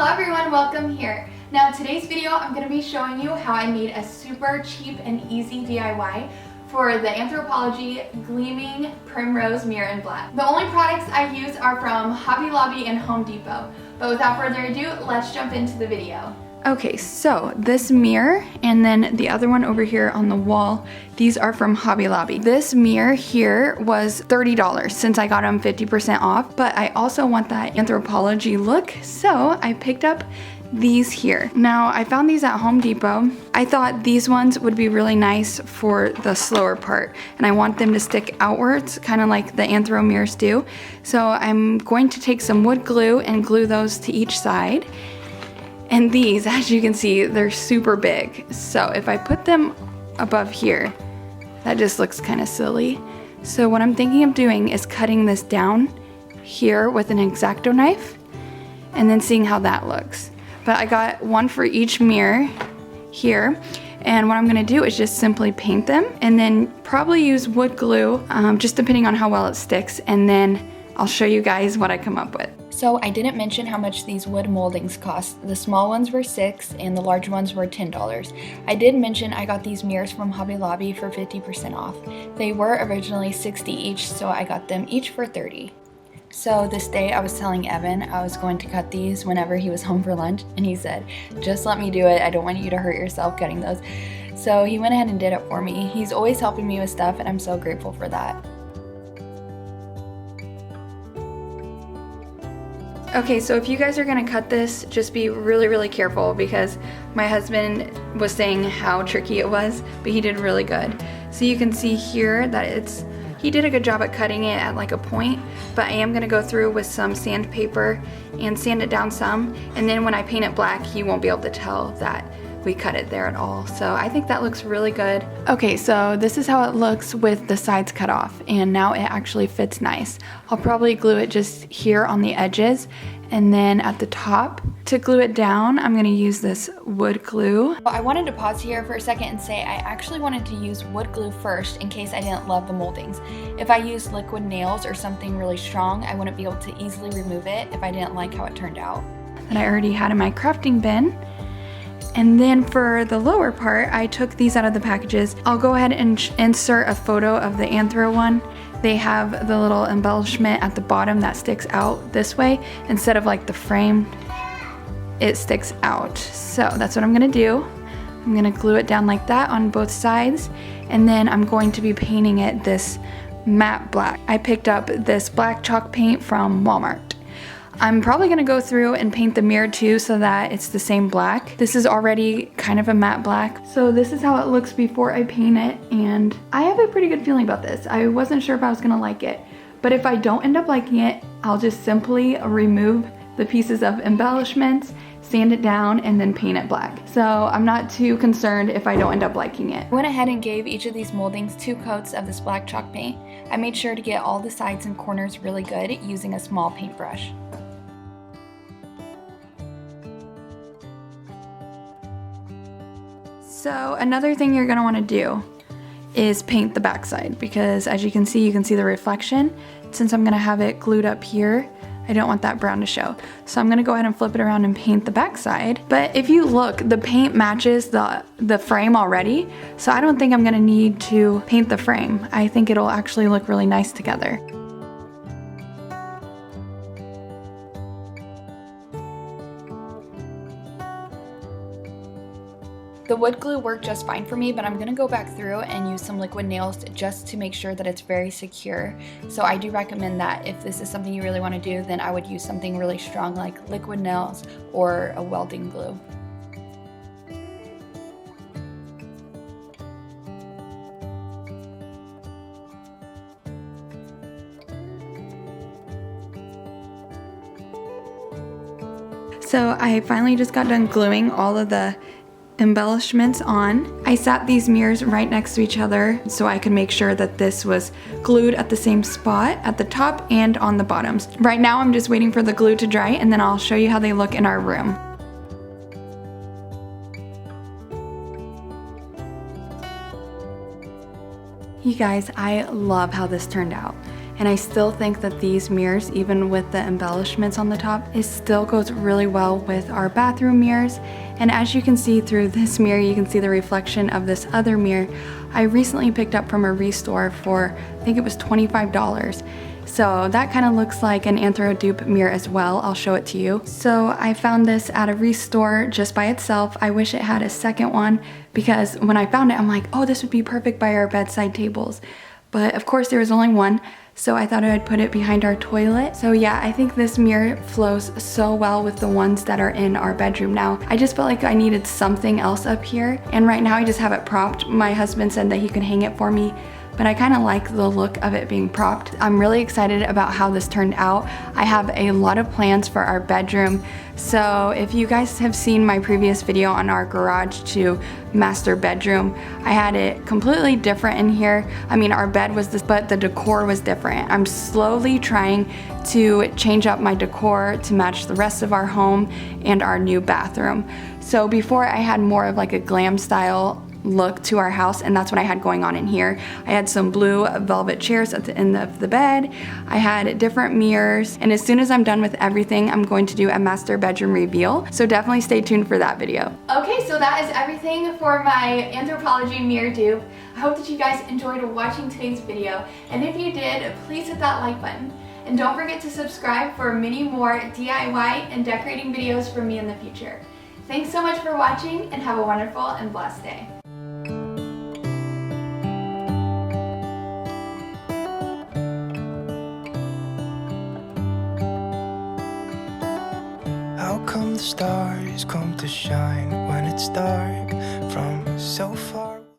Hello everyone, welcome here. Now today's video I'm going to be showing you how I made a super cheap and easy DIY for the Anthropology Gleaming Primrose Mirror in black. The only products I use are from Hobby Lobby and Home Depot. But without further ado, let's jump into the video. Okay, so this mirror and then the other one over here on the wall, these are from Hobby Lobby. This mirror here was $30 since I got them 50% off, but I also want that Anthropology look, so I picked up these here. Now, I found these at Home Depot. I thought these ones would be really nice for the slower part, and I want them to stick outwards, kind of like the Anthro mirrors do. So I'm going to take some wood glue and glue those to each side. And these, as you can see, they're super big. So if I put them above here, that just looks kind of silly. So what I'm thinking of doing is cutting this down here with an X-Acto knife and then seeing how that looks. But I got one for each mirror here. And what I'm gonna do is just simply paint them and then probably use wood glue, just depending on how well it sticks. And then I'll show you guys what I come up with. So I didn't mention how much these wood moldings cost. The small ones were $6 and the large ones were $10. I did mention I got these mirrors from Hobby Lobby for 50% off. They were originally $60 each, so I got them each for $30. So this day I was telling Evan I was going to cut these whenever he was home for lunch, and he said, just let me do it. I don't want you to hurt yourself cutting those. So he went ahead and did it for me. He's always helping me with stuff, and I'm so grateful for that. Okay, so if you guys are gonna cut this, just be really careful because my husband was saying how tricky it was, but he did really good. So you can see here that he did a good job at cutting it at like a point, but I am gonna go through with some sandpaper and sand it down some, and then when I paint it black, you won't be able to tell that we cut it there at all. So I think that looks really good. Okay, so this is how it looks with the sides cut off, and now it actually fits nice. I'll probably glue it just here on the edges, and then at the top, to glue it down, I'm gonna use this wood glue. I wanted to pause here for a second and say I actually wanted to use wood glue first in case I didn't love the moldings. If I used liquid nails or something really strong, I wouldn't be able to easily remove it if I didn't like how it turned out. That I already had in my crafting bin. And then for the lower part, I took these out of the packages. I'll go ahead and insert a photo of the Anthro one. They have the little embellishment at the bottom that sticks out this way. Instead of like the frame, it sticks out. So that's what I'm gonna do. I'm gonna glue it down like that on both sides. And then I'm going to be painting it this matte black. I picked up this black chalk paint from Walmart. I'm probably gonna go through and paint the mirror too so that it's the same black. This is already kind of a matte black. So this is how it looks before I paint it, and I have a pretty good feeling about this. I wasn't sure if I was gonna like it, but if I don't end up liking it, I'll just simply remove the pieces of embellishments, sand it down, and then paint it black. So I'm not too concerned if I don't end up liking it. I went ahead and gave each of these moldings 2 coats of this black chalk paint. I made sure to get all the sides and corners really good using a small paintbrush. So another thing you're gonna wanna do is paint the backside, because as you can see the reflection. Since I'm gonna have it glued up here, I don't want that brown to show. So I'm gonna go ahead and flip it around and paint the backside. But if you look, the paint matches the frame already, so I don't think I'm gonna need to paint the frame. I think it'll actually look really nice together. The wood glue worked just fine for me, but I'm gonna go back through and use some liquid nails just to make sure that it's very secure. So I do recommend that if this is something you really wanna do, then I would use something really strong like liquid nails or a welding glue. So I finally just got done gluing all of the embellishments on. I sat these mirrors right next to each other so I could make sure that this was glued at the same spot at the top and on the bottoms. Right now I'm just waiting for the glue to dry, and then I'll show you how they look in our room. You guys, I love how this turned out. and I still think that these mirrors, even with the embellishments on the top, it still goes really well with our bathroom mirrors. And as you can see through this mirror, you can see the reflection of this other mirror I recently picked up from a restore for, I think it was $25. So that kind of looks like an Anthro dupe mirror as well. I'll show it to you. So I found this at a restore just by itself. I wish it had a second one because when I found it, I'm like, oh, this would be perfect by our bedside tables. But of course there was only one, so I thought I'd put it behind our toilet. So yeah, I think this mirror flows so well with the ones that are in our bedroom now. I just felt like I needed something else up here, and right now I just have it propped. My husband said that he could hang it for me, but I kind of like the look of it being propped. I'm really excited about how this turned out. I have a lot of plans for our bedroom. So if you guys have seen my previous video on our garage to master bedroom, I had it completely different in here. I mean, our bed was this, but the decor was different. I'm slowly trying to change up my decor to match the rest of our home and our new bathroom. So before I had more of like a glam style look to our house, and that's what I had going on in here. I had some blue velvet chairs at the end of the bed. I had different mirrors, and as soon as I'm done with everything, I'm going to do a master bedroom reveal. So definitely stay tuned for that video. Okay, so that is everything for my Anthropology mirror dupe. I hope that you guys enjoyed watching today's video, and if you did, please hit that like button. And don't forget to subscribe for many more DIY and decorating videos from me in the future. Thanks so much for watching, and have a wonderful and blessed day. How come the stars come to shine when it's dark from so far?